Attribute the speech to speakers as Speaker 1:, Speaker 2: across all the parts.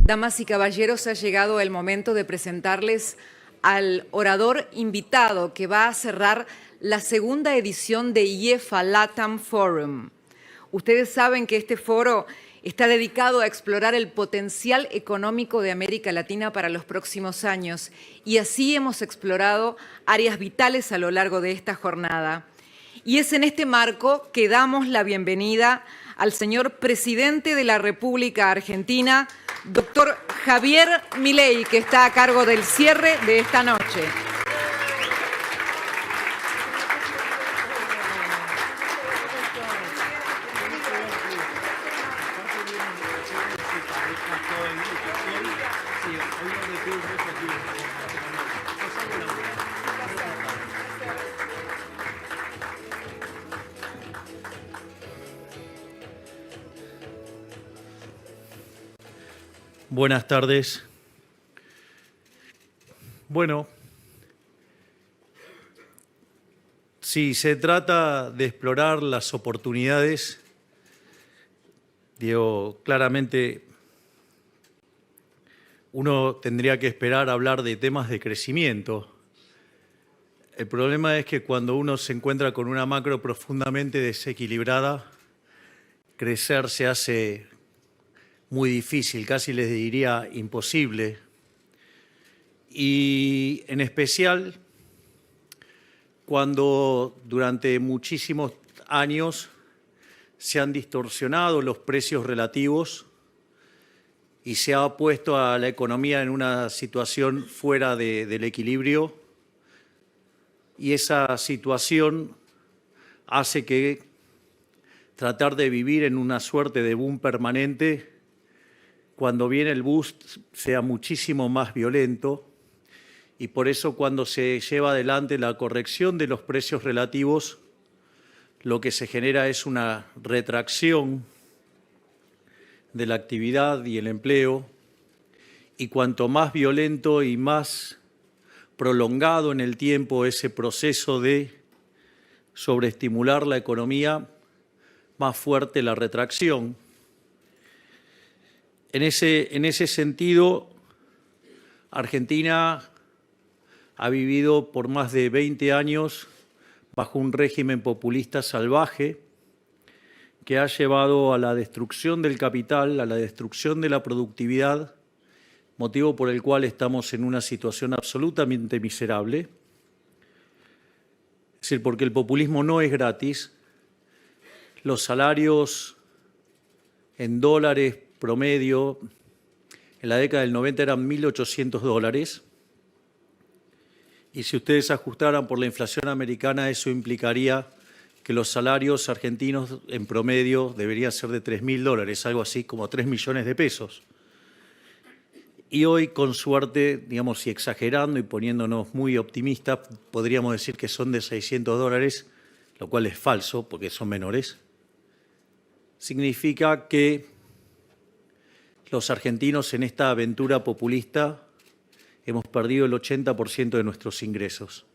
Speaker 1: Damas y caballeros, ha llegado el momento de presentarles al orador invitado que va a cerrar la segunda edición de IEFA LATAM Forum. Ustedes saben que este foro está dedicado a explorar el potencial económico de América Latina para los próximos años y así hemos explorado áreas vitales a lo largo de esta jornada. Y es en este marco que damos la bienvenida al señor presidente de la República Argentina, doctor Javier Milei, que está a cargo del cierre de esta noche.
Speaker 2: Buenas tardes. Bueno, si se trata de explorar las oportunidades, claramente uno tendría que esperar a hablar de temas de crecimiento. El problema es que cuando uno se encuentra con una macro profundamente desequilibrada, crecer se hace muy difícil, casi les diría imposible. Y en especial cuando durante muchísimos años se han distorsionado los precios relativos y se ha puesto a la economía en una situación fuera del equilibrio, y esa situación hace que tratar de vivir en una suerte de boom permanente, cuando viene el boost, sea muchísimo más violento, y por eso cuando se lleva adelante la corrección de los precios relativos, lo que se genera es una retracción de la actividad y el empleo, y cuanto más violento y más prolongado en el tiempo ese proceso de sobreestimular la economía, más fuerte la retracción. En ese sentido, Argentina ha vivido por más de 20 años bajo un régimen populista salvaje que ha llevado a la destrucción del capital, a la destrucción de la productividad, motivo por el cual estamos en una situación absolutamente miserable. Es decir, porque el populismo no es gratis. Los salarios en dólares promedio en la década del 90 eran $1.800, y si ustedes ajustaran por la inflación americana, eso implicaría que los salarios argentinos en promedio deberían ser de $3.000, algo así como 3 millones de pesos. Y hoy, con suerte, digamos, si exagerando y poniéndonos muy optimistas, podríamos decir que son de $600, lo cual es falso porque son menores. Significa que los argentinos en esta aventura populista hemos perdido el 80% de nuestros ingresos.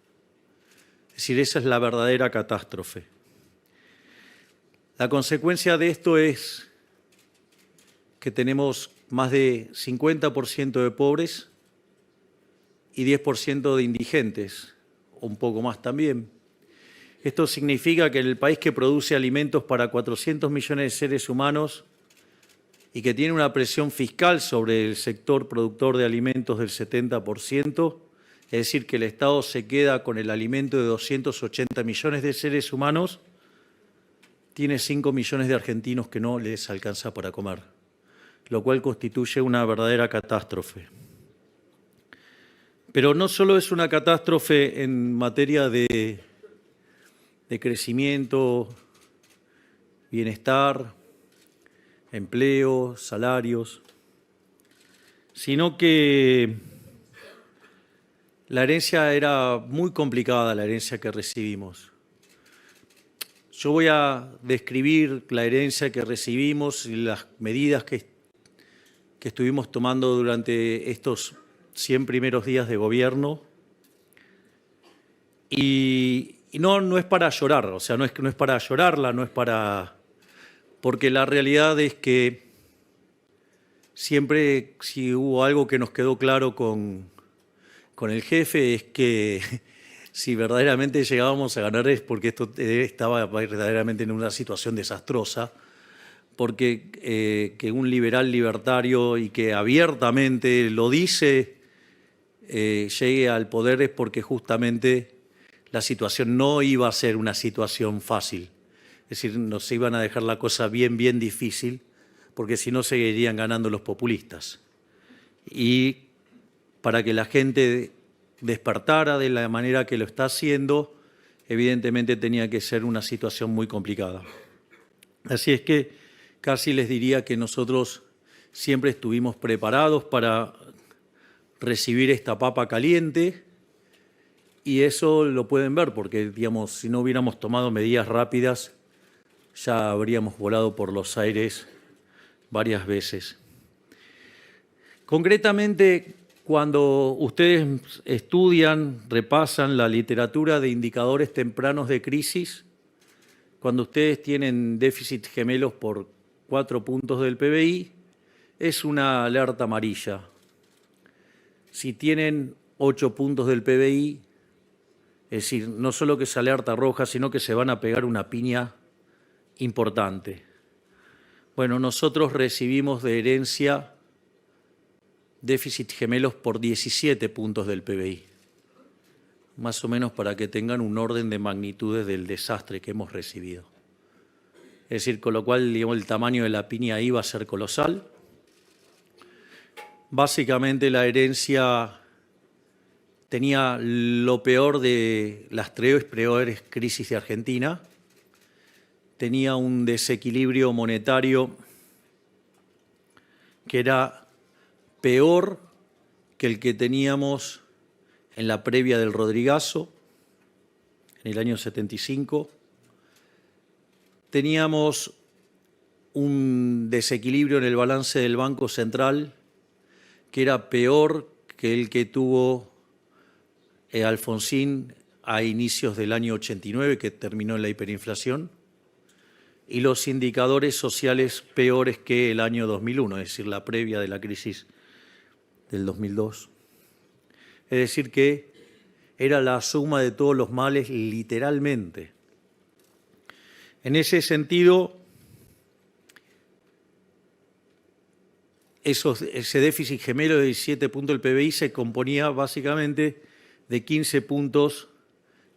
Speaker 2: Es decir, esa es la verdadera catástrofe. La consecuencia de esto es que tenemos más de 50% de pobres y 10% de indigentes, o un poco más también. Esto significa que en el país que produce alimentos para 400 millones de seres humanos y que tiene una presión fiscal sobre el sector productor de alimentos del 70%, es decir, que el Estado se queda con el alimento de 280 millones de seres humanos, tiene 5 millones de argentinos que no les alcanza para comer, lo cual constituye una verdadera catástrofe. Pero no solo es una catástrofe en materia de crecimiento, bienestar, empleo, salarios, sino que la herencia era muy complicada, la herencia que recibimos. Yo voy a describir la herencia que recibimos y las medidas que estuvimos tomando durante estos 100 primeros días de gobierno. Y no es para llorar, o sea, no es para llorarla, no es para... Porque la realidad es que siempre, si hubo algo que nos quedó claro con el jefe, es que si verdaderamente llegábamos a ganar es porque esto estaba verdaderamente en una situación desastrosa, porque que un liberal libertario y que abiertamente lo dice llegue al poder es porque justamente la situación no iba a ser una situación fácil. Es decir, nos iban a dejar la cosa bien difícil, porque si no seguirían ganando los populistas. Y para que la gente despertara de la manera que lo está haciendo, evidentemente tenía que ser una situación muy complicada. Así es que casi les diría que nosotros siempre estuvimos preparados para recibir esta papa caliente, y eso lo pueden ver porque, digamos, si no hubiéramos tomado medidas rápidas, ya habríamos volado por los aires varias veces. Concretamente, cuando ustedes estudian, repasan la literatura de indicadores tempranos de crisis, cuando ustedes tienen déficit gemelos por 4 puntos del PBI, es una alerta amarilla. Si tienen 8 puntos del PBI, es decir, no solo que es alerta roja, sino que se van a pegar una piña importante. Bueno, nosotros recibimos de herencia déficit gemelos por 17 puntos del PBI, más o menos para que tengan un orden de magnitudes del desastre que hemos recibido. Es decir, con lo cual, digamos, el tamaño de la piña ahí va a ser colosal. Básicamente la herencia tenía lo peor de las 3 peores crisis de Argentina. Tenía un desequilibrio monetario que era peor que el que teníamos en la previa del Rodrigazo, en el año 75. Teníamos un desequilibrio en el balance del Banco Central que era peor que el que tuvo Alfonsín a inicios del año 89, que terminó en la hiperinflación, y los indicadores sociales peores que el año 2001, es decir, la previa de la crisis del 2002. Es decir, que era la suma de todos los males literalmente. En ese sentido, ese déficit gemelo de 17 puntos del PBI se componía básicamente de 15 puntos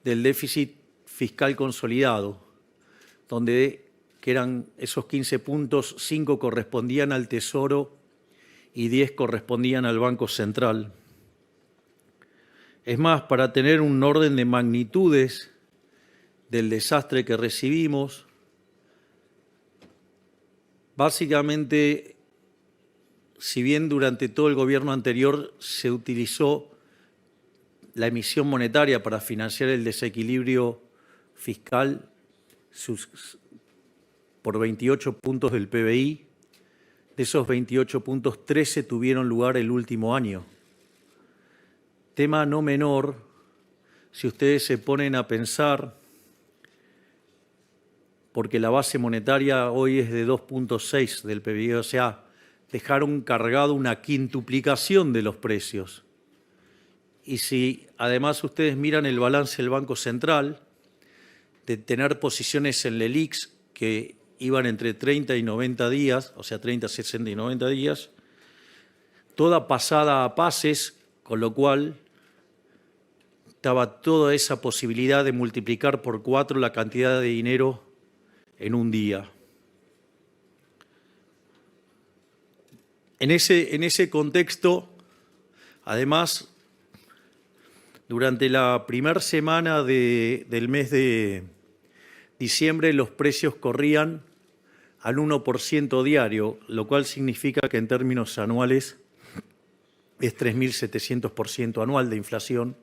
Speaker 2: del déficit fiscal consolidado, donde que eran esos 15 puntos, 5 correspondían al Tesoro y 10 correspondían al Banco Central. Es más, para tener un orden de magnitudes del desastre que recibimos, básicamente, si bien durante todo el gobierno anterior se utilizó la emisión monetaria para financiar el desequilibrio fiscal por 28 puntos del PBI, de esos 28 puntos, 13 tuvieron lugar el último año. Tema no menor, si ustedes se ponen a pensar, porque la base monetaria hoy es de 2.6 del PBI, o sea, dejaron cargado una quintuplicación de los precios. Y si además ustedes miran el balance del Banco Central, de tener posiciones en LELIQs que iban entre 30 y 90 días, o sea, 30, 60 y 90 días, toda pasada a pases, con lo cual estaba toda esa posibilidad de multiplicar por 4 la cantidad de dinero en un día. En ese contexto, además, durante la primera semana del mes de diciembre, los precios corrían al 1% diario, lo cual significa que en términos anuales es 3.700% anual de inflación.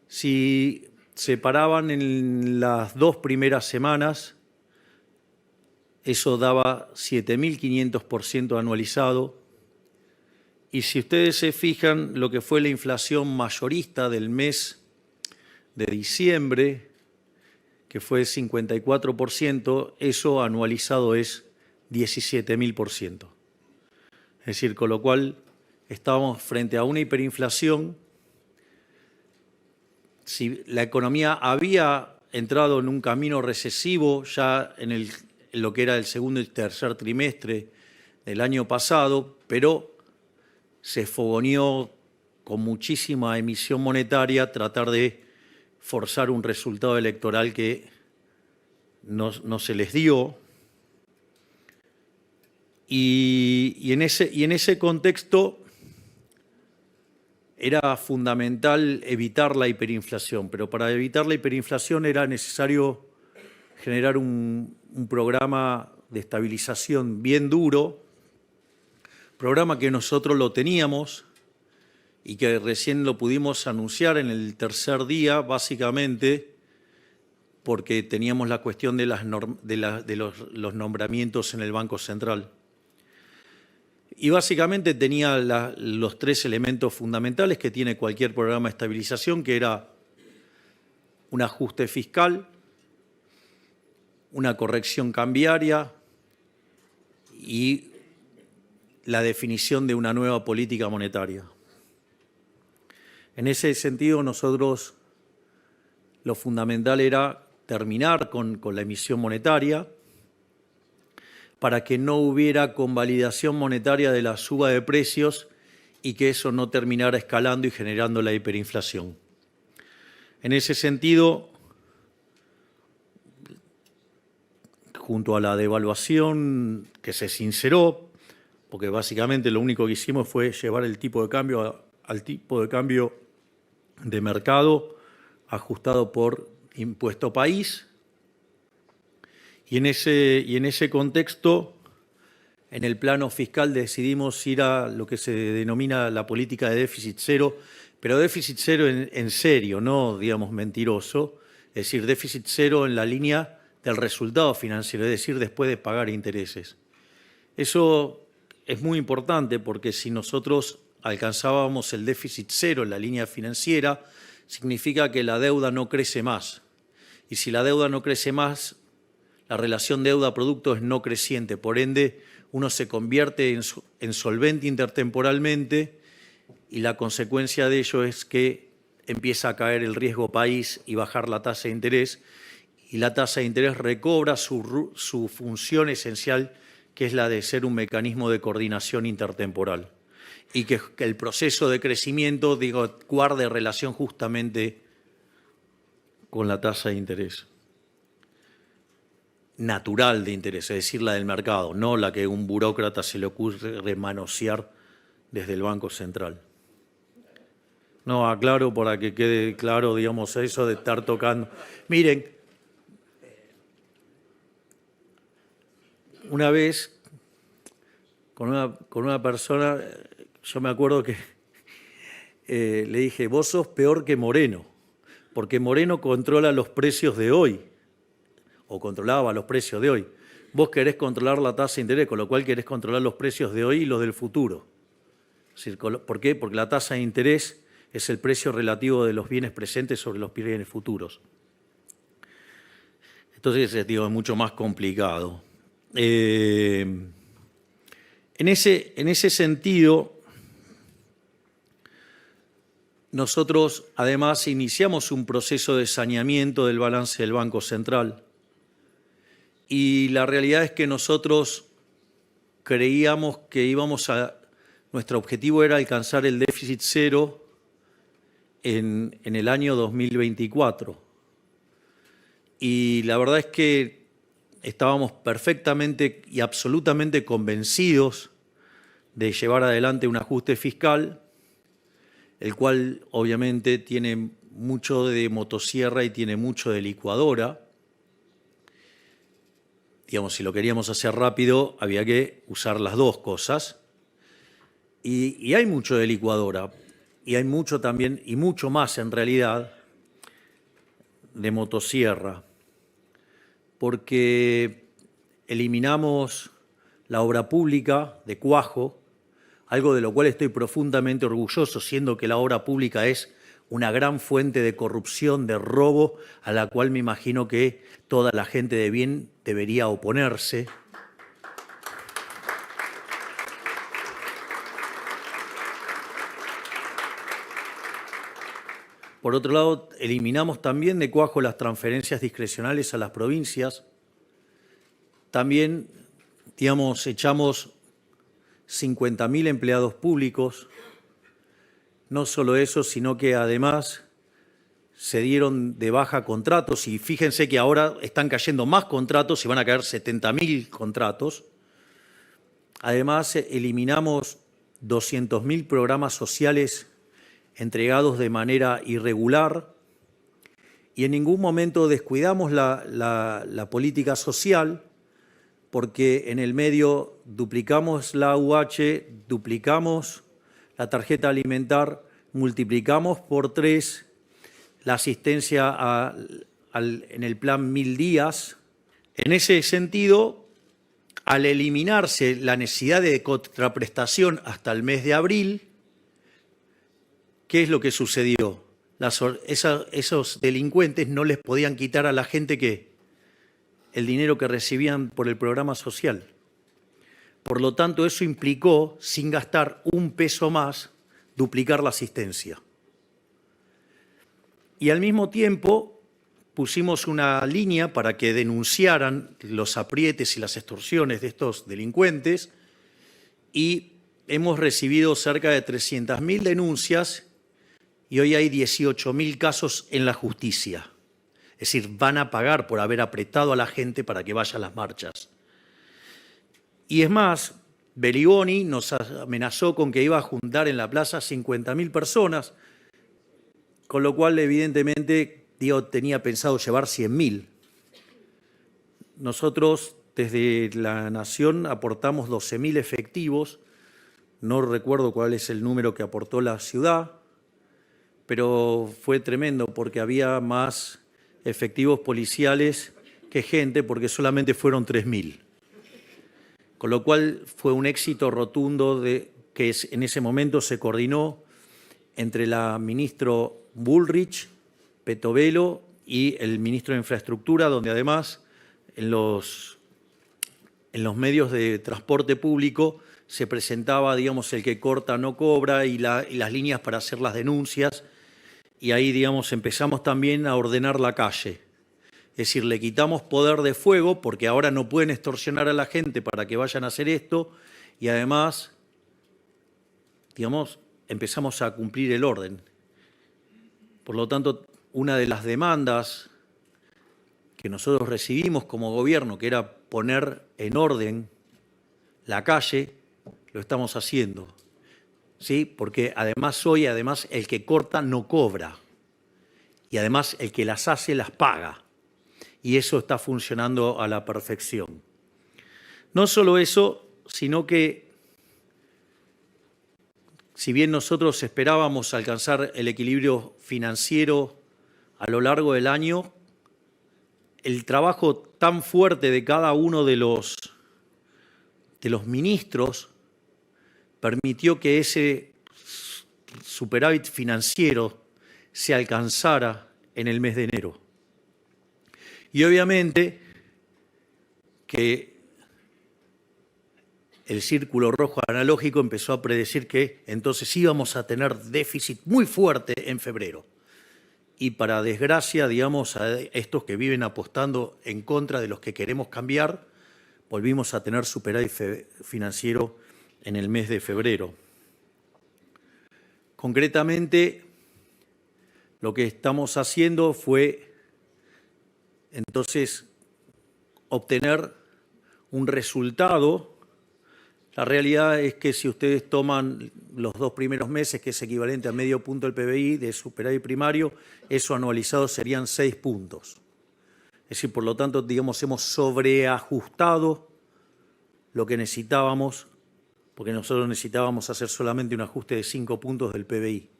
Speaker 2: Si se paraban en las 2 primeras semanas, eso daba 7.500% anualizado. Y si ustedes se fijan lo que fue la inflación mayorista del mes de diciembre, que fue 54%, eso anualizado es 17.000%. decir, con lo cual estábamos frente a una hiperinflación. Si la economía había entrado en un camino recesivo ya en lo que era el segundo y tercer trimestre del año pasado, pero se fogoneó con muchísima emisión monetaria tratar de forzar un resultado electoral que no se les dio. Y en ese contexto era fundamental evitar la hiperinflación, pero para evitar la hiperinflación era necesario generar un programa de estabilización bien duro, programa que nosotros lo teníamos y que recién lo pudimos anunciar en el tercer día, básicamente porque teníamos la cuestión de los nombramientos en el Banco Central. Y básicamente tenía los tres elementos fundamentales que tiene cualquier programa de estabilización, que era un ajuste fiscal, una corrección cambiaria y la definición de una nueva política monetaria. En ese sentido, nosotros lo fundamental era terminar con la emisión monetaria para que no hubiera convalidación monetaria de la suba de precios y que eso no terminara escalando y generando la hiperinflación. En ese sentido, junto a la devaluación que se sinceró, porque básicamente lo único que hicimos fue llevar el tipo de cambio al tipo de cambio de mercado ajustado por impuesto país. Y en ese contexto, en el plano fiscal decidimos ir a lo que se denomina la política de déficit cero, pero déficit cero en serio, no, digamos, mentiroso, es decir, déficit cero en la línea del resultado financiero, es decir, después de pagar intereses. Eso es muy importante porque si nosotros alcanzábamos el déficit cero en la línea financiera, significa que la deuda no crece más. Y si la deuda no crece más, la relación deuda-producto es no creciente, por ende uno se convierte en solvente intertemporalmente y la consecuencia de ello es que empieza a caer el riesgo país y bajar la tasa de interés y la tasa de interés recobra su función esencial, que es la de ser un mecanismo de coordinación intertemporal y que el proceso de crecimiento, guarde relación justamente con la tasa de interés natural de interés, es decir, la del mercado, no la que a un burócrata se le ocurre manosear desde el Banco Central. No, aclaro para que quede claro, digamos, eso de estar tocando. Miren, una vez con una persona, yo me acuerdo que le dije, vos sos peor que Moreno, porque Moreno controla los precios de hoy, o controlaba los precios de hoy. Vos querés controlar la tasa de interés, con lo cual querés controlar los precios de hoy y los del futuro. Es decir, ¿por qué? Porque la tasa de interés es el precio relativo de los bienes presentes sobre los bienes futuros. Entonces, es mucho más complicado. En ese sentido, nosotros además iniciamos un proceso de saneamiento del balance del Banco Central. Y la realidad es que nosotros creíamos que nuestro objetivo era alcanzar el déficit cero en el año 2024. Y la verdad es que estábamos perfectamente y absolutamente convencidos de llevar adelante un ajuste fiscal, el cual obviamente tiene mucho de motosierra y tiene mucho de licuadora. Digamos, si lo queríamos hacer rápido, había que usar las dos cosas. Y hay mucho de licuadora, y hay mucho también, y mucho más en realidad, de motosierra, porque eliminamos la obra pública de cuajo, algo de lo cual estoy profundamente orgulloso, siendo que la obra pública es una gran fuente de corrupción, de robo, a la cual me imagino que toda la gente de bien debería oponerse. Por otro lado, eliminamos también de cuajo las transferencias discrecionales a las provincias. También, digamos, echamos 50.000 empleados públicos. No solo eso, sino que además se dieron de baja contratos y fíjense que ahora están cayendo más contratos y van a caer 70.000 contratos. Además, eliminamos 200.000 programas sociales entregados de manera irregular y en ningún momento descuidamos la política social porque en el medio duplicamos la AUH, duplicamos la tarjeta alimentar, multiplicamos por 3 la asistencia en el plan 1000 días. En ese sentido, al eliminarse la necesidad de contraprestación hasta el mes de abril, ¿qué es lo que sucedió? Esos delincuentes no les podían quitar a la gente el dinero que recibían por el programa social. Por lo tanto, eso implicó, sin gastar un peso más, duplicar la asistencia. Y al mismo tiempo pusimos una línea para que denunciaran los aprietes y las extorsiones de estos delincuentes y hemos recibido cerca de 300.000 denuncias y hoy hay 18.000 casos en la justicia. Es decir, van a pagar por haber apretado a la gente para que vaya a las marchas. Y es más, Berigoni nos amenazó con que iba a juntar en la plaza 50.000 personas, con lo cual evidentemente tenía pensado llevar 100.000. Nosotros desde la Nación aportamos 12.000 efectivos, no recuerdo cuál es el número que aportó la ciudad, pero fue tremendo porque había más efectivos policiales que gente porque solamente fueron 3.000. Con lo cual fue un éxito rotundo que en ese momento se coordinó entre la ministro Bullrich, Petovelo y el ministro de Infraestructura, donde además en los medios de transporte público se presentaba, digamos, el que corta no cobra y las líneas para hacer las denuncias. Y ahí, digamos, empezamos también a ordenar la calle. Es decir, le quitamos poder de fuego porque ahora no pueden extorsionar a la gente para que vayan a hacer esto y además, digamos, empezamos a cumplir el orden. Por lo tanto, una de las demandas que nosotros recibimos como gobierno, que era poner en orden la calle, lo estamos haciendo. ¿Sí? Porque además hoy, el que corta no cobra y además el que las hace las paga. Y eso está funcionando a la perfección. No solo eso, sino que si bien nosotros esperábamos alcanzar el equilibrio financiero a lo largo del año, el trabajo tan fuerte de cada uno de los ministros permitió que ese superávit financiero se alcanzara en el mes de enero. Y obviamente que el círculo rojo analógico empezó a predecir que entonces íbamos a tener déficit muy fuerte en febrero. Y para desgracia, digamos, a estos que viven apostando en contra de los que queremos cambiar, volvimos a tener superávit financiero en el mes de febrero. Concretamente, lo que estamos haciendo fue entonces obtener un resultado. La realidad es que si ustedes toman los 2 primeros meses, que es equivalente a medio punto del PBI de superávit primario, eso anualizado serían 6 puntos. Es decir, por lo tanto, digamos, hemos sobreajustado lo que necesitábamos, porque nosotros necesitábamos hacer solamente un ajuste de 5 puntos del PBI.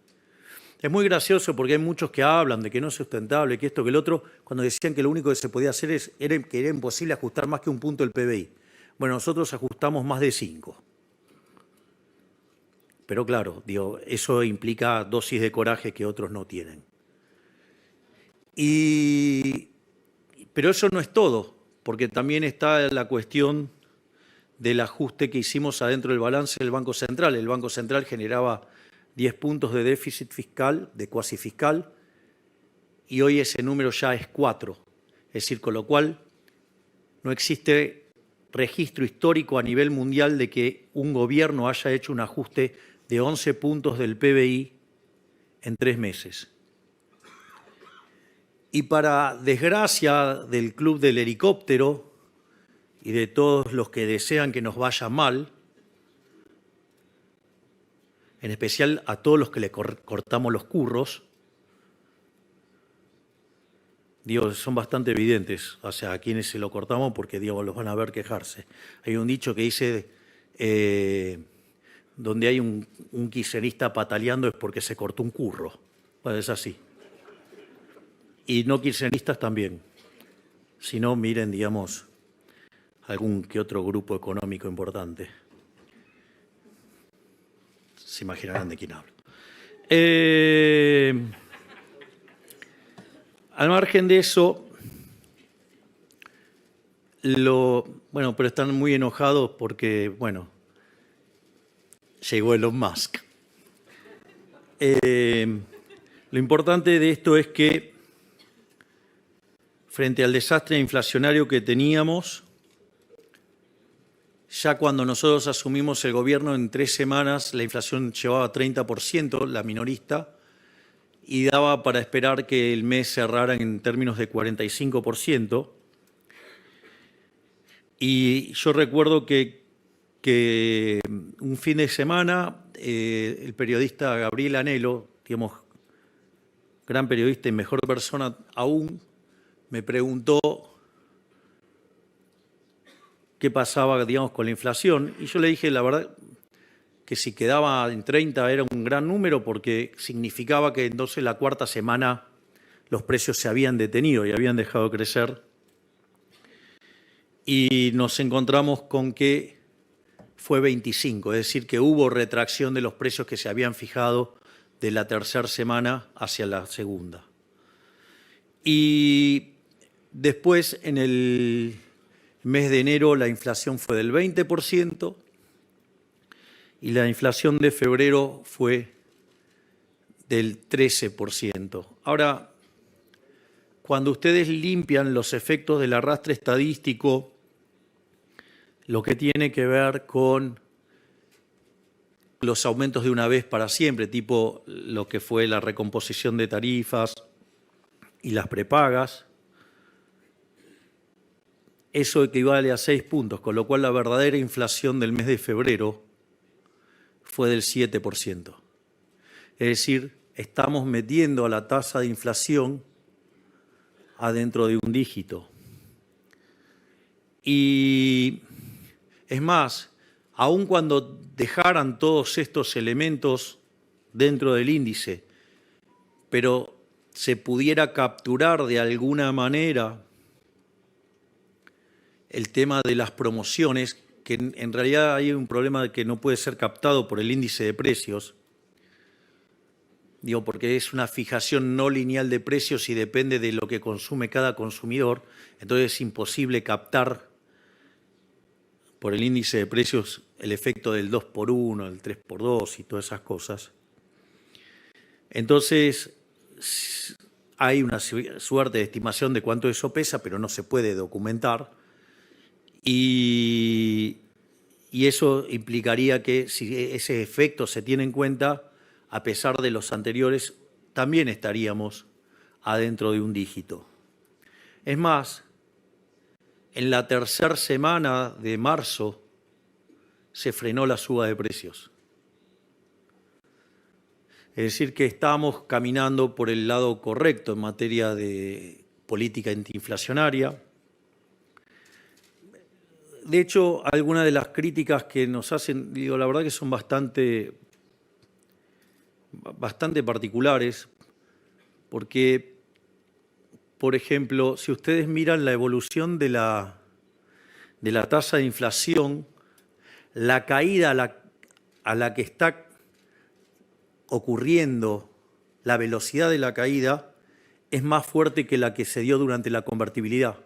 Speaker 2: Es muy gracioso porque hay muchos que hablan de que no es sustentable, que esto, que el otro, cuando decían que lo único que se podía hacer que era imposible ajustar más que un punto del PBI. Bueno, nosotros ajustamos más de 5. Pero claro, eso implica dosis de coraje que otros no tienen. Pero eso no es todo, porque también está la cuestión del ajuste que hicimos adentro del balance del Banco Central. El Banco Central generaba 10 puntos de déficit fiscal, de cuasi fiscal, y hoy ese número ya es 4. Es decir, con lo cual no existe registro histórico a nivel mundial de que un gobierno haya hecho un ajuste de 11 puntos del PBI en 3 meses. Y para desgracia del Club del Helicóptero y de todos los que desean que nos vaya mal, en especial a todos los que le cortamos los curros, digo, son bastante evidentes, o sea, a quienes se lo cortamos porque, digo, los van a ver quejarse. Hay un dicho que dice, donde hay un kirchnerista pataleando es porque se cortó un curro. Bueno, es así. Y no kirchneristas también. Si no, miren, digamos, algún que otro grupo económico importante. Se imaginarán de quién hablo. Al margen de eso, bueno, pero están muy enojados porque, bueno, llegó Elon Musk. Lo importante de esto es que, frente al desastre inflacionario que teníamos, ya cuando nosotros asumimos el gobierno en 3 semanas, la inflación llevaba 30%, la minorista, y daba para esperar que el mes cerrara en términos de 45%. Y yo recuerdo que un fin de semana el periodista Gabriel Anelo, digamos, gran periodista y mejor persona aún, me preguntó qué pasaba, digamos, con la inflación. Y yo le dije, la verdad, que si quedaba en 30 era un gran número porque significaba que entonces la 4ª semana los precios se habían detenido y habían dejado de crecer. Y nos encontramos con que fue 25, es decir, que hubo retracción de los precios que se habían fijado de la 3ª semana hacia la 2ª. Y después, en el mes de enero, la inflación fue del 20%, y la inflación de febrero fue del 13%. Ahora, cuando ustedes limpian los efectos del arrastre estadístico, lo que tiene que ver con los aumentos de una vez para siempre, tipo lo que fue la recomposición de tarifas y las prepagas, eso equivale a 6 puntos, con lo cual la verdadera inflación del mes de febrero fue del 7%. Es decir, estamos metiendo a la tasa de inflación adentro de un dígito. Y es más, aun cuando dejaran todos estos elementos dentro del índice, pero se pudiera capturar de alguna manera el tema de las promociones, que en realidad hay un problema de que no puede ser captado por el índice de precios, digo, porque es una fijación no lineal de precios y depende de lo que consume cada consumidor, entonces es imposible captar por el índice de precios el efecto del 2x1, el 3x2 y todas esas cosas. Entonces, hay una suerte de estimación de cuánto eso pesa, pero no se puede documentar. Y eso implicaría que si ese efecto se tiene en cuenta, a pesar de los anteriores, también estaríamos adentro de un dígito. Es más, en la 3ª semana de marzo se frenó la suba de precios. Es decir, que estamos caminando por el lado correcto en materia de política antiinflacionaria. De hecho, algunas de las críticas que nos hacen, digo, la verdad que son bastante particulares, porque, por ejemplo, si ustedes miran la evolución de la tasa de inflación, la caída a la que está ocurriendo, la velocidad de la caída, es más fuerte que la que se dio durante la convertibilidad.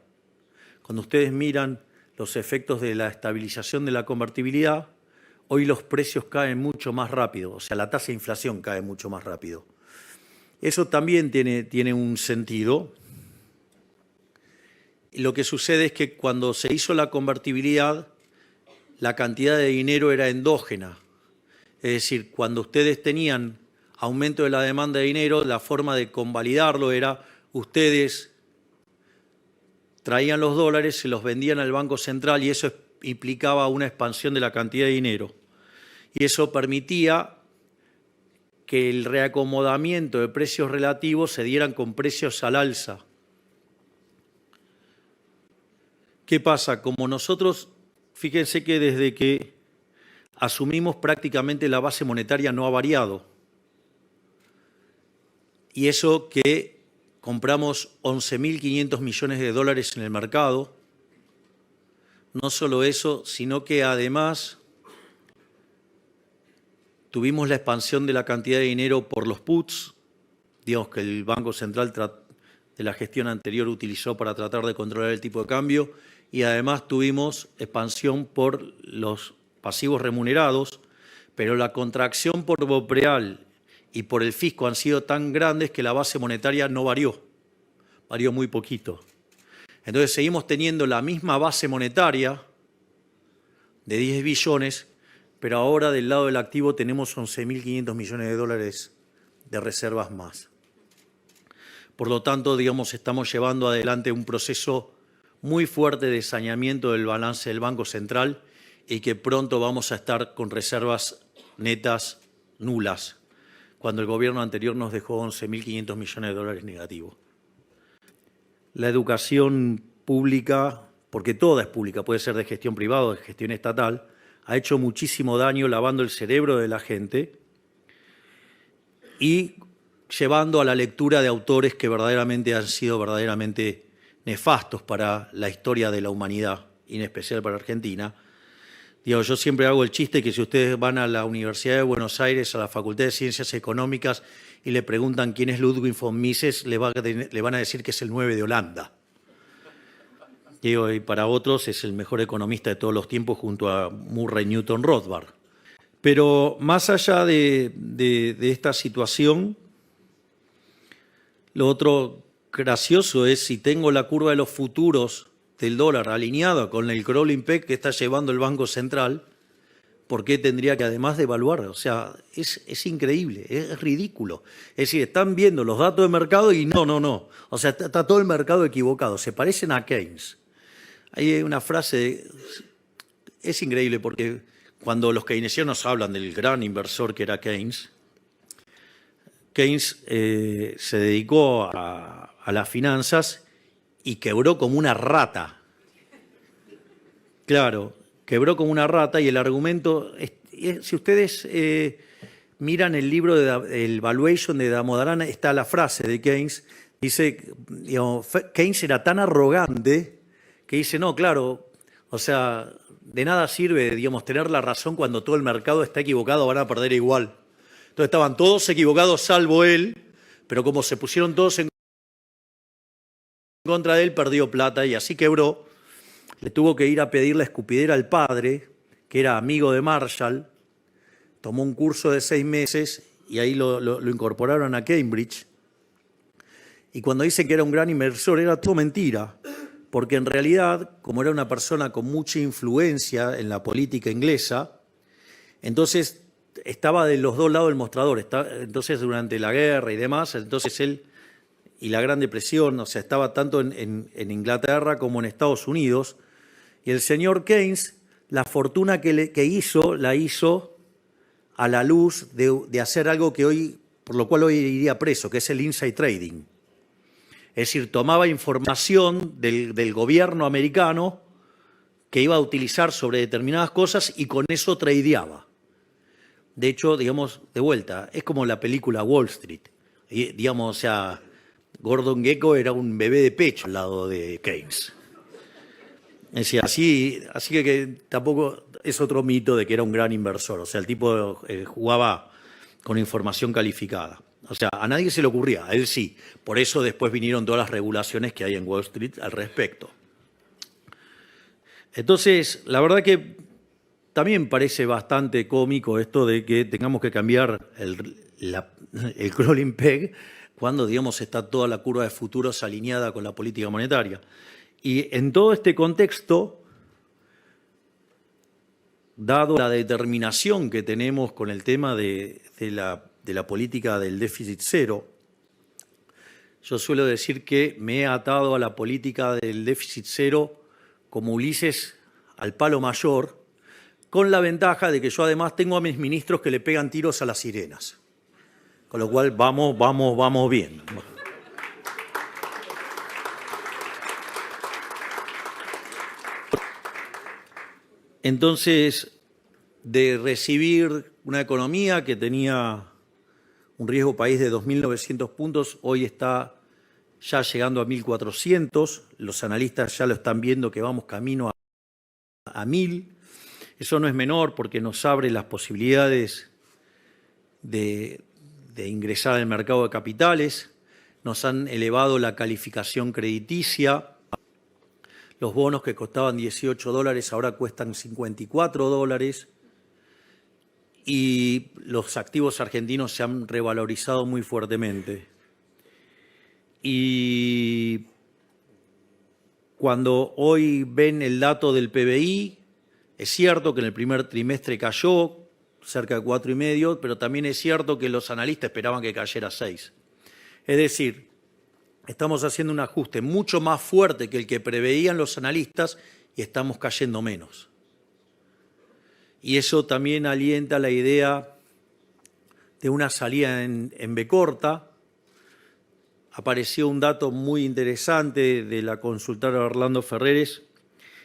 Speaker 2: Cuando ustedes miran los efectos de la estabilización de la convertibilidad, hoy los precios caen mucho más rápido, o sea, la tasa de inflación cae mucho más rápido. Eso también tiene un sentido. Lo que sucede es que cuando se hizo la convertibilidad, la cantidad de dinero era endógena. Es decir, cuando ustedes tenían aumento de la demanda de dinero, la forma de convalidarlo era ustedes traían los dólares, se los vendían al Banco Central y eso implicaba una expansión de la cantidad de dinero. Y eso permitía que el reacomodamiento de precios relativos se dieran con precios al alza. ¿Qué pasa? Como nosotros, fíjense que desde que asumimos prácticamente la base monetaria no ha variado. Y eso que compramos 11.500 millones de dólares en el mercado. No solo eso, sino que además tuvimos la expansión de la cantidad de dinero por los puts, digamos que el Banco Central de la gestión anterior utilizó para tratar de controlar el tipo de cambio, y además tuvimos expansión por los pasivos remunerados, pero la contracción por BOPREAL y por el fisco han sido tan grandes que la base monetaria no varió muy poquito. Entonces seguimos teniendo la misma base monetaria de 10 billones, pero ahora del lado del activo tenemos 11.500 millones de dólares de reservas más. Por lo tanto, digamos, estamos llevando adelante un proceso muy fuerte de saneamiento del balance del Banco Central y que pronto vamos a estar con reservas netas nulas, cuando el gobierno anterior nos dejó 11.500 millones de dólares negativos. La educación pública, porque toda es pública, puede ser de gestión privada o de gestión estatal, ha hecho muchísimo daño lavando el cerebro de la gente y llevando a la lectura de autores que verdaderamente han sido verdaderamente nefastos para la historia de la humanidad, y en especial para Argentina. Digo, yo siempre hago el chiste que si ustedes van a la Universidad de Buenos Aires, a la Facultad de Ciencias Económicas, y le preguntan quién es Ludwig von Mises, le van a decir que es el 9 de Holanda. Digo, y para otros es el mejor economista de todos los tiempos junto a Murray Newton Rothbard. Pero más allá de esta situación, lo otro gracioso es si tengo la curva de los futuros del dólar alineada con el crawling peg que está llevando el Banco Central, ¿por qué tendría que además devaluar? O sea, es increíble, es ridículo. Es decir, están viendo los datos de mercado y no. O sea, está todo el mercado equivocado. Se parecen a Keynes. Hay una frase, es increíble porque cuando los keynesianos hablan del gran inversor que era Keynes, Keynes se dedicó a las finanzas y quebró como una rata. Claro, quebró como una rata y el argumento, si ustedes miran el libro del Valuation de Damodaran, está la frase de Keynes, dice, digamos, Keynes era tan arrogante que dice, no, claro, o sea, de nada sirve, digamos, tener la razón cuando todo el mercado está equivocado, van a perder igual. Entonces estaban todos equivocados salvo él, pero como se pusieron todos en contra de él, perdió plata y así quebró. Le tuvo que ir a pedir la escupidera al padre, que era amigo de Marshall, tomó un curso de 6 meses y ahí lo incorporaron a Cambridge. Y cuando dicen que era un gran inversor, era todo mentira, porque en realidad, como era una persona con mucha influencia en la política inglesa, entonces estaba de los dos lados del mostrador. Entonces, durante la guerra y demás, entonces él y la Gran Depresión, o sea, estaba tanto en Inglaterra como en Estados Unidos. Y el señor Keynes, la fortuna que hizo, la hizo a la luz de hacer algo que hoy, por lo cual hoy iría preso, que es el inside trading. Es decir, tomaba información del gobierno americano que iba a utilizar sobre determinadas cosas y con eso tradeaba. De hecho, digamos, de vuelta, es como la película Wall Street. Y, digamos, o sea, Gordon Gekko era un bebé de pecho al lado de Keynes. Es decir, así que tampoco es otro mito de que era un gran inversor. O sea, el tipo jugaba con información calificada. O sea, a nadie se le ocurría, a él sí. Por eso después vinieron todas las regulaciones que hay en Wall Street al respecto. Entonces, la verdad que también parece bastante cómico esto de que tengamos que cambiar el crawling peg cuando, digamos, está toda la curva de futuros alineada con la política monetaria. Y en todo este contexto, dado la determinación que tenemos con el tema de la política del déficit cero, yo suelo decir que me he atado a la política del déficit cero como Ulises al palo mayor, con la ventaja de que yo además tengo a mis ministros que le pegan tiros a las sirenas. Con lo cual vamos bien. Entonces, de recibir una economía que tenía un riesgo país de 2.900 puntos, hoy está ya llegando a 1.400. Los analistas ya lo están viendo que vamos camino a 1.000. Eso no es menor porque nos abre las posibilidades de ingresar al mercado de capitales. Nos han elevado la calificación crediticia. Los bonos que costaban $18 ahora cuestan $54. Y los activos argentinos se han revalorizado muy fuertemente. Y cuando hoy ven el dato del PBI, es cierto que en el primer trimestre cayó cerca de 4,5, pero también es cierto que los analistas esperaban que cayera 6. Es decir, estamos haciendo un ajuste mucho más fuerte que el que preveían los analistas y estamos cayendo menos. Y eso también alienta la idea de una salida en B corta. Apareció un dato muy interesante de la consultora Orlando Ferreres,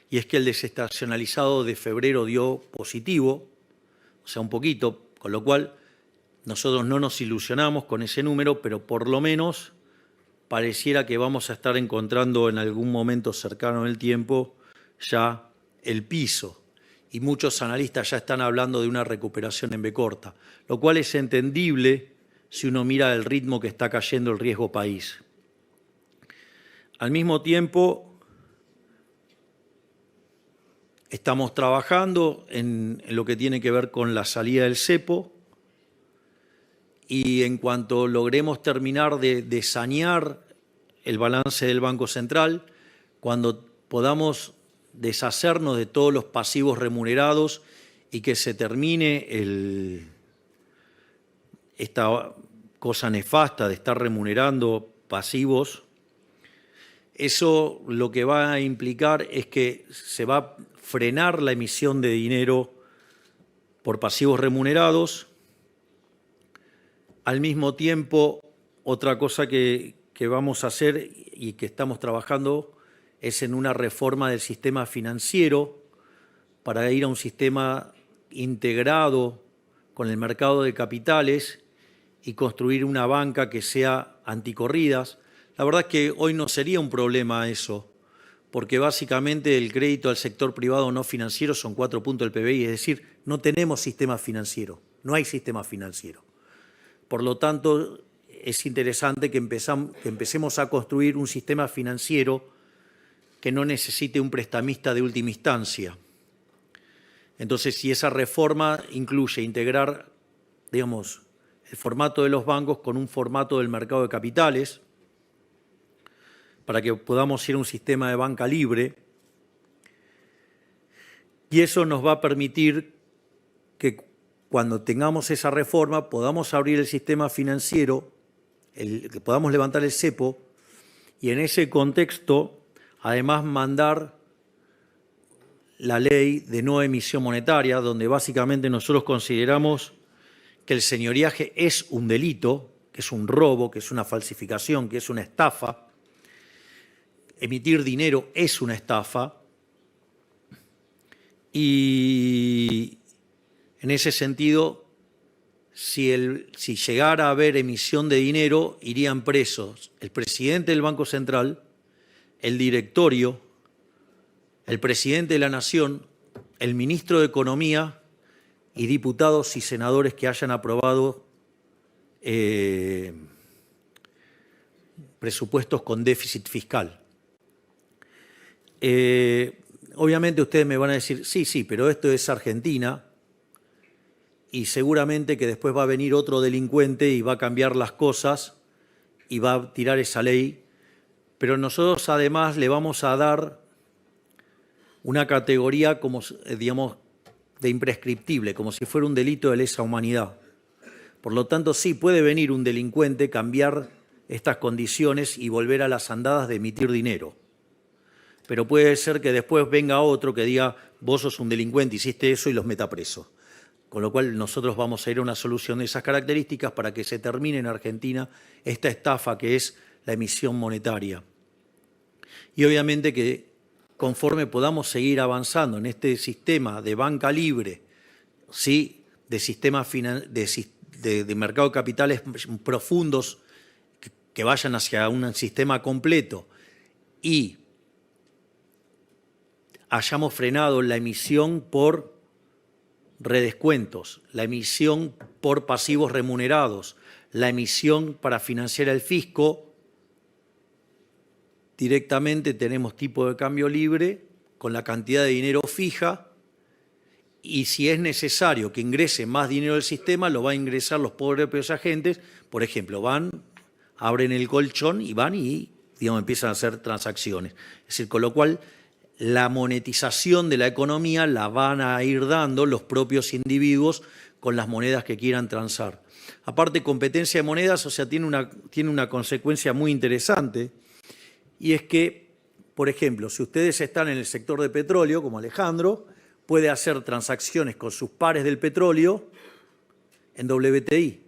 Speaker 2: y es que el desestacionalizado de febrero dio positivo, o sea, un poquito, con lo cual nosotros no nos ilusionamos con ese número, pero por lo menos pareciera que vamos a estar encontrando en algún momento cercano en el tiempo ya el piso. Y muchos analistas ya están hablando de una recuperación en B corta, lo cual es entendible si uno mira el ritmo que está cayendo el riesgo país. Al mismo tiempo, estamos trabajando en lo que tiene que ver con la salida del cepo, y en cuanto logremos terminar de sanear el balance del Banco Central, cuando podamos deshacernos de todos los pasivos remunerados y que se termine esta cosa nefasta de estar remunerando pasivos, eso lo que va a implicar es que se va a frenar la emisión de dinero por pasivos remunerados. Al mismo tiempo, otra cosa que vamos a hacer y que estamos trabajando es en una reforma del sistema financiero para ir a un sistema integrado con el mercado de capitales y construir una banca que sea anticorridas. La verdad es que hoy no sería un problema eso, porque básicamente el crédito al sector privado no financiero son 4 puntos del PBI, es decir, no tenemos sistema financiero, no hay sistema financiero. Por lo tanto, es interesante que empecemos a construir un sistema financiero que no necesite un prestamista de última instancia. Entonces, si esa reforma incluye integrar, digamos, el formato de los bancos con un formato del mercado de capitales, para que podamos ir a un sistema de banca libre, y eso nos va a permitir que cuando tengamos esa reforma podamos abrir el sistema financiero, que podamos levantar el cepo, y en ese contexto, además, mandar la ley de no emisión monetaria, donde básicamente nosotros consideramos que el señoriaje es un delito, que es un robo, que es una falsificación, que es una estafa. Emitir dinero es una estafa. Y en ese sentido, si llegara a haber emisión de dinero, irían presos el presidente del Banco Central, el directorio, el presidente de la Nación, el ministro de Economía y diputados y senadores que hayan aprobado presupuestos con déficit fiscal. Obviamente ustedes me van a decir, sí, pero esto es Argentina y seguramente que después va a venir otro delincuente y va a cambiar las cosas y va a tirar esa ley, pero nosotros además le vamos a dar una categoría como, digamos, de imprescriptible, como si fuera un delito de lesa humanidad. Por lo tanto, sí puede venir un delincuente, cambiar estas condiciones y volver a las andadas de emitir dinero. Pero puede ser que después venga otro que diga, vos sos un delincuente, hiciste eso y los meta preso. Con lo cual nosotros vamos a ir a una solución de esas características para que se termine en Argentina esta estafa que es la emisión monetaria. Y obviamente que conforme podamos seguir avanzando en este sistema de banca libre, ¿sí?, de sistema de mercado de capitales profundos que vayan hacia un sistema completo y hayamos frenado la emisión por redescuentos, la emisión por pasivos remunerados, la emisión para financiar el fisco, directamente tenemos tipo de cambio libre con la cantidad de dinero fija y si es necesario que ingrese más dinero al sistema, lo va a ingresar los propios agentes. Por ejemplo, abren el colchón y van y, digamos, empiezan a hacer transacciones. Es decir, con lo cual la monetización de la economía la van a ir dando los propios individuos con las monedas que quieran transar. Aparte, competencia de monedas, o sea, tiene una consecuencia muy interesante, y es que, por ejemplo, si ustedes están en el sector de petróleo, como Alejandro, puede hacer transacciones con sus pares del petróleo en WTI.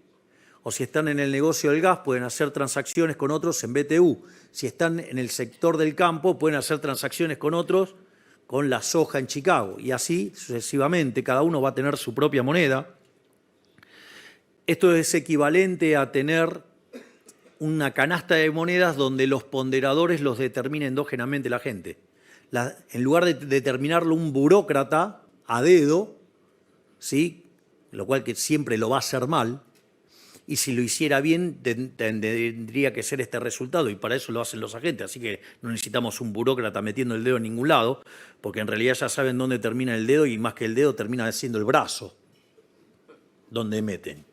Speaker 2: O si están en el negocio del gas, pueden hacer transacciones con otros en BTU. Si están en el sector del campo, pueden hacer transacciones con otros con la soja en Chicago. Y así sucesivamente, cada uno va a tener su propia moneda. Esto es equivalente a tener una canasta de monedas donde los ponderadores los determina endógenamente la gente. En lugar de determinarlo un burócrata a dedo, ¿sí?, lo cual que siempre lo va a hacer mal, y si lo hiciera bien tendría que ser este resultado, y para eso lo hacen los agentes, así que no necesitamos un burócrata metiendo el dedo en ningún lado, porque en realidad ya saben dónde termina el dedo y más que el dedo termina siendo el brazo, donde meten.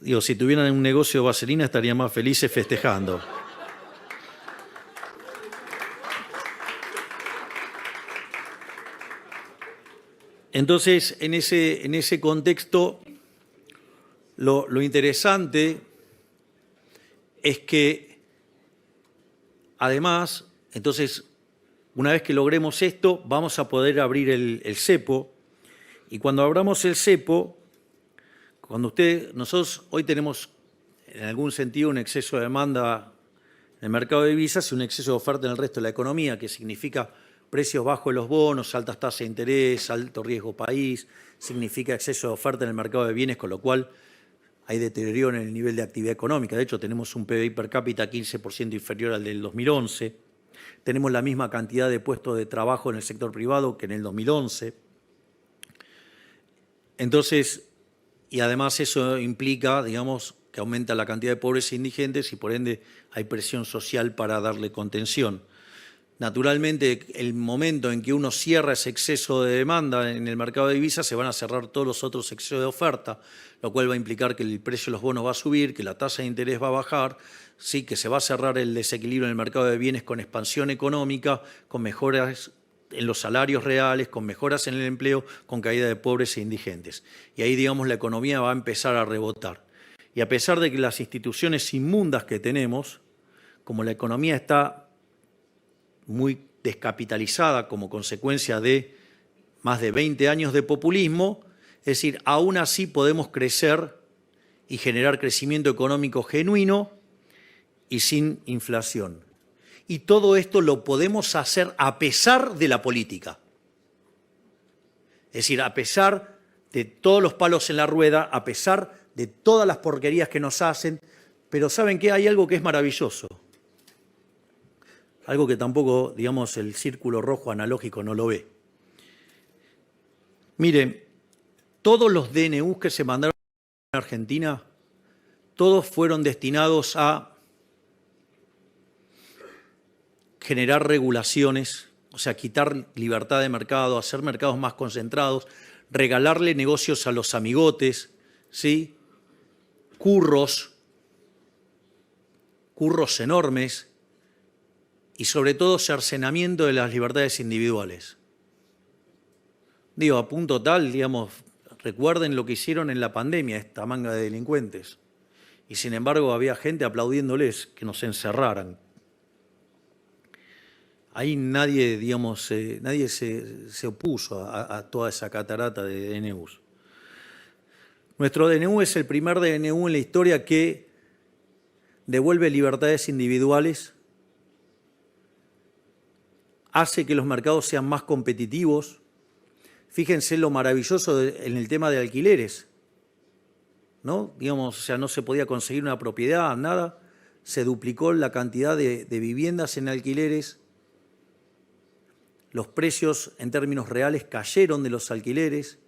Speaker 2: Digo, si tuvieran un negocio de vaselina estarían más felices festejando. Entonces, en ese contexto, lo interesante es que, además, entonces, una vez que logremos esto, vamos a poder abrir el cepo. Y cuando abramos el cepo, nosotros hoy tenemos, en algún sentido, un exceso de demanda en el mercado de divisas y un exceso de oferta en el resto de la economía, que significa precios bajos de los bonos, altas tasas de interés, alto riesgo país, significa exceso de oferta en el mercado de bienes, con lo cual hay deterioro en el nivel de actividad económica. De hecho, tenemos un PBI per cápita 15% inferior al del 2011. Tenemos la misma cantidad de puestos de trabajo en el sector privado que en el 2011. Entonces, y además eso implica, digamos, que aumenta la cantidad de pobres e indigentes y por ende hay presión social para darle contención. Naturalmente, el momento en que uno cierra ese exceso de demanda en el mercado de divisas, se van a cerrar todos los otros excesos de oferta, lo cual va a implicar que el precio de los bonos va a subir, que la tasa de interés va a bajar, sí, que se va a cerrar el desequilibrio en el mercado de bienes con expansión económica, con mejoras en los salarios reales, con mejoras en el empleo, con caída de pobres e indigentes. Y ahí, digamos, la economía va a empezar a rebotar. Y a pesar de que las instituciones inmundas que tenemos, como la economía está muy descapitalizada como consecuencia de más de 20 años de populismo, es decir, aún así podemos crecer y generar crecimiento económico genuino y sin inflación. Y todo esto lo podemos hacer a pesar de la política. Es decir, a pesar de todos los palos en la rueda, a pesar de todas las porquerías que nos hacen, pero ¿saben qué? Hay algo que es maravilloso. Algo que tampoco, digamos, el círculo rojo analógico no lo ve. Miren, todos los DNUs que se mandaron en Argentina, todos fueron destinados a generar regulaciones, o sea, quitar libertad de mercado, hacer mercados más concentrados, regalarle negocios a los amigotes, ¿sí? curros enormes y sobre todo cercenamiento de las libertades individuales. Digo, a punto tal, digamos, recuerden lo que hicieron en la pandemia esta manga de delincuentes. Y sin embargo había gente aplaudiéndoles que nos encerraran. Ahí nadie, digamos, nadie se opuso a toda esa catarata de DNUs. Nuestro DNU es el primer DNU en la historia que devuelve libertades individuales, hace que los mercados sean más competitivos. Fíjense lo maravilloso en el tema de alquileres, ¿no? Digamos, o sea, no se podía conseguir una propiedad, nada. Se duplicó la cantidad de viviendas en alquileres. Los precios en términos reales cayeron de los alquileres.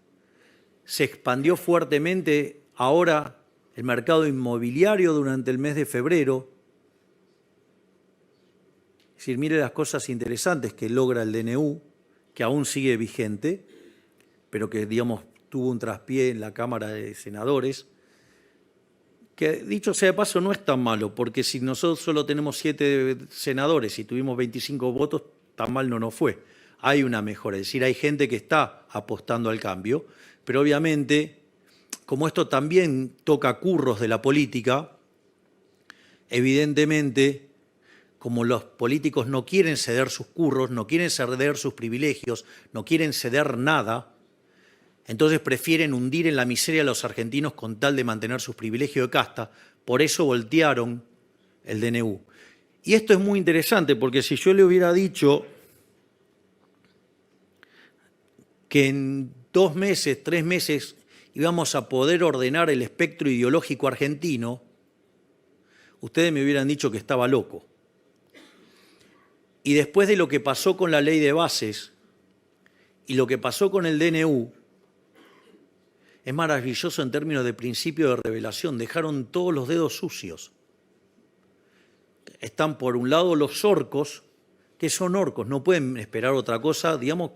Speaker 2: Se expandió fuertemente ahora el mercado inmobiliario durante el mes de febrero. Es decir, mire las cosas interesantes que logra el DNU, que aún sigue vigente, pero que, digamos, tuvo un traspié en la Cámara de Senadores, que, dicho sea de paso, no es tan malo, porque si nosotros solo tenemos 7 senadores y tuvimos 25 votos, tan mal no nos fue. Hay una mejora, es decir, hay gente que está apostando al cambio, pero obviamente, como esto también toca curros de la política, evidentemente, como los políticos no quieren ceder sus curros, no quieren ceder sus privilegios, no quieren ceder nada, entonces prefieren hundir en la miseria a los argentinos con tal de mantener sus privilegios de casta. Por eso voltearon el DNU. Y esto es muy interesante porque si yo le hubiera dicho que en 2 meses, 3 meses íbamos a poder ordenar el espectro ideológico argentino, ustedes me hubieran dicho que estaba loco. Y después de lo que pasó con la ley de bases y lo que pasó con el DNU, es maravilloso en términos de principio de revelación. Dejaron todos los dedos sucios. Están por un lado los orcos, que son orcos, no pueden esperar otra cosa, digamos,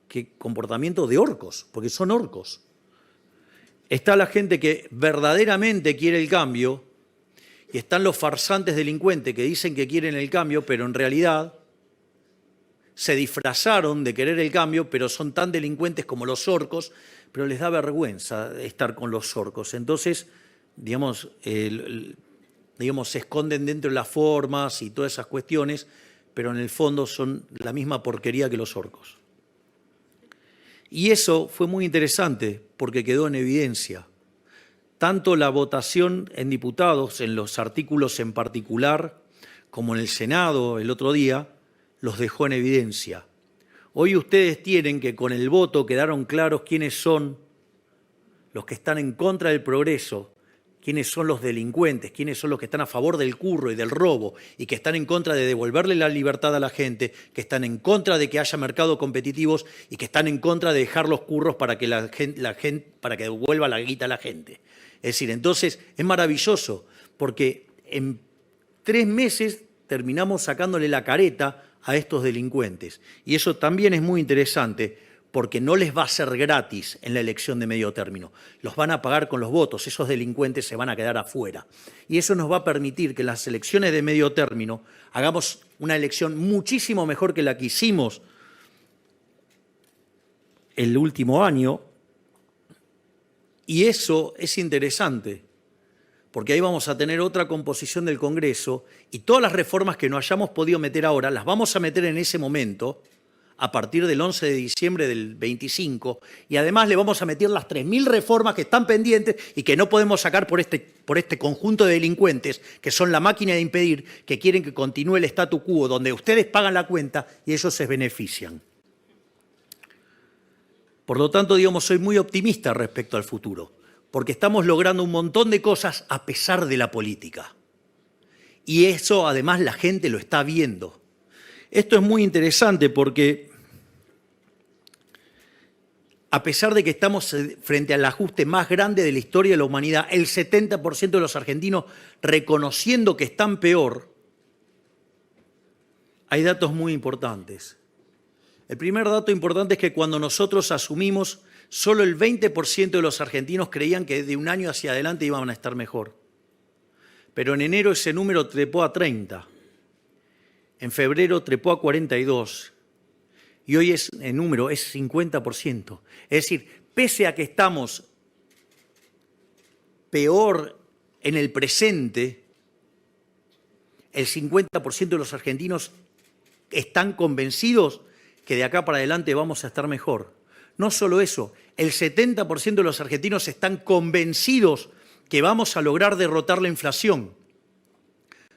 Speaker 2: que comportamiento de orcos, porque son orcos. Está la gente que verdaderamente quiere el cambio y están los farsantes delincuentes que dicen que quieren el cambio, pero en realidad se disfrazaron de querer el cambio, pero son tan delincuentes como los orcos, pero les da vergüenza estar con los orcos. Entonces, digamos, se esconden dentro de las formas y todas esas cuestiones, pero en el fondo son la misma porquería que los orcos. Y eso fue muy interesante porque quedó en evidencia. Tanto la votación en diputados, en los artículos en particular, como en el Senado el otro día, los dejó en evidencia. Hoy ustedes tienen que con el voto quedaron claros quiénes son los que están en contra del progreso, quiénes son los delincuentes, quiénes son los que están a favor del curro y del robo y que están en contra de devolverle la libertad a la gente, que están en contra de que haya mercados competitivos y que están en contra de dejar los curros para que para que devuelva la guita a la gente. Es decir, entonces es maravilloso porque en 3 meses terminamos sacándole la careta a estos delincuentes. Y eso también es muy interesante porque no les va a ser gratis en la elección de medio término. Los van a pagar con los votos, esos delincuentes se van a quedar afuera. Y eso nos va a permitir que en las elecciones de medio término hagamos una elección muchísimo mejor que la que hicimos el último año. Y eso es interesante, porque ahí vamos a tener otra composición del Congreso y todas las reformas que no hayamos podido meter ahora las vamos a meter en ese momento a partir del 11 de diciembre del 25 y además le vamos a meter las 3.000 reformas que están pendientes y que no podemos sacar por este conjunto de delincuentes que son la máquina de impedir, que quieren que continúe el statu quo donde ustedes pagan la cuenta y ellos se benefician. Por lo tanto, digamos, soy muy optimista respecto al futuro, porque estamos logrando un montón de cosas a pesar de la política. Y eso, además, la gente lo está viendo. Esto es muy interesante porque, a pesar de que estamos frente al ajuste más grande de la historia de la humanidad, el 70% de los argentinos reconociendo que están peor, hay datos muy importantes. El primer dato importante es que cuando nosotros asumimos solo el 20% de los argentinos creían que de un año hacia adelante iban a estar mejor. Pero en enero ese número trepó a 30, en febrero trepó a 42 y hoy el número es 50%. Es decir, pese a que estamos peor en el presente, el 50% de los argentinos están convencidos que de acá para adelante vamos a estar mejor. No solo eso, el 70% de los argentinos están convencidos que vamos a lograr derrotar la inflación,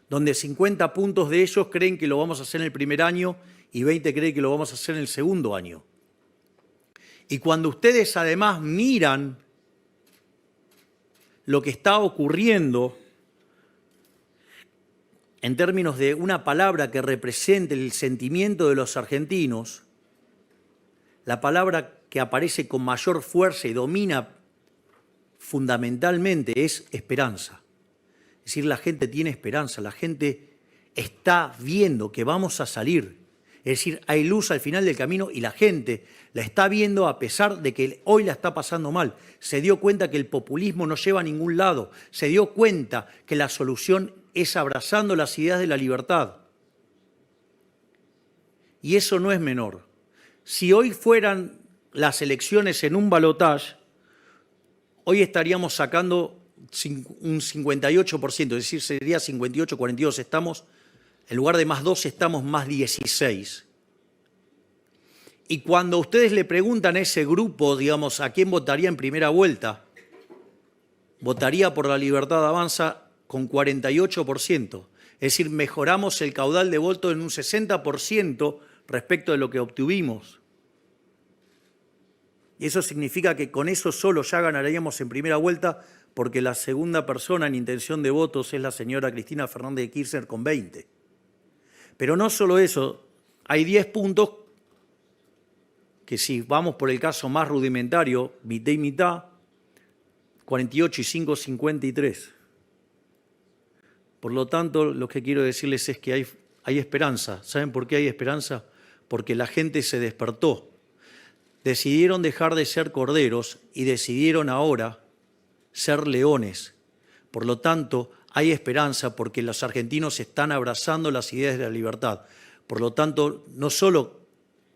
Speaker 2: donde 50 puntos de ellos creen que lo vamos a hacer en el primer año y 20 creen que lo vamos a hacer en el segundo año. Y cuando ustedes además miran lo que está ocurriendo en términos de una palabra que represente el sentimiento de los argentinos, la palabra que aparece con mayor fuerza y domina fundamentalmente es esperanza. Es decir, la gente tiene esperanza, la gente está viendo que vamos a salir. Es decir, hay luz al final del camino y la gente la está viendo a pesar de que hoy la está pasando mal. Se dio cuenta que el populismo no lleva a ningún lado. Se dio cuenta que la solución es abrazando las ideas de la libertad. Y eso no es menor. Si hoy fueran las elecciones en un balotaje, hoy estaríamos sacando un 58%, es decir, sería 58-42. Estamos, en lugar de más 12, estamos más 16. Y cuando ustedes le preguntan a ese grupo, digamos, a quién votaría en primera vuelta, votaría por La Libertad Avanza con 48%. Es decir, mejoramos el caudal de voto en un 60% respecto de lo que obtuvimos. Y eso significa que con eso solo ya ganaríamos en primera vuelta, porque la segunda persona en intención de votos es la señora Cristina Fernández de Kirchner con 20. Pero no solo eso, hay 10 puntos que si vamos por el caso más rudimentario, mitad y mitad, 48 y 5, 53. Por lo tanto, lo que quiero decirles es que hay esperanza. ¿Saben por qué hay esperanza? Porque la gente se despertó. Decidieron dejar de ser corderos y decidieron ahora ser leones. Por lo tanto, hay esperanza porque los argentinos están abrazando las ideas de la libertad. Por lo tanto, no solo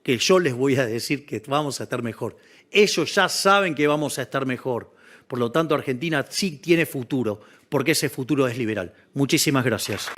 Speaker 2: que yo les voy a decir que vamos a estar mejor, ellos ya saben que vamos a estar mejor. Por lo tanto, Argentina sí tiene futuro, porque ese futuro es liberal. Muchísimas gracias.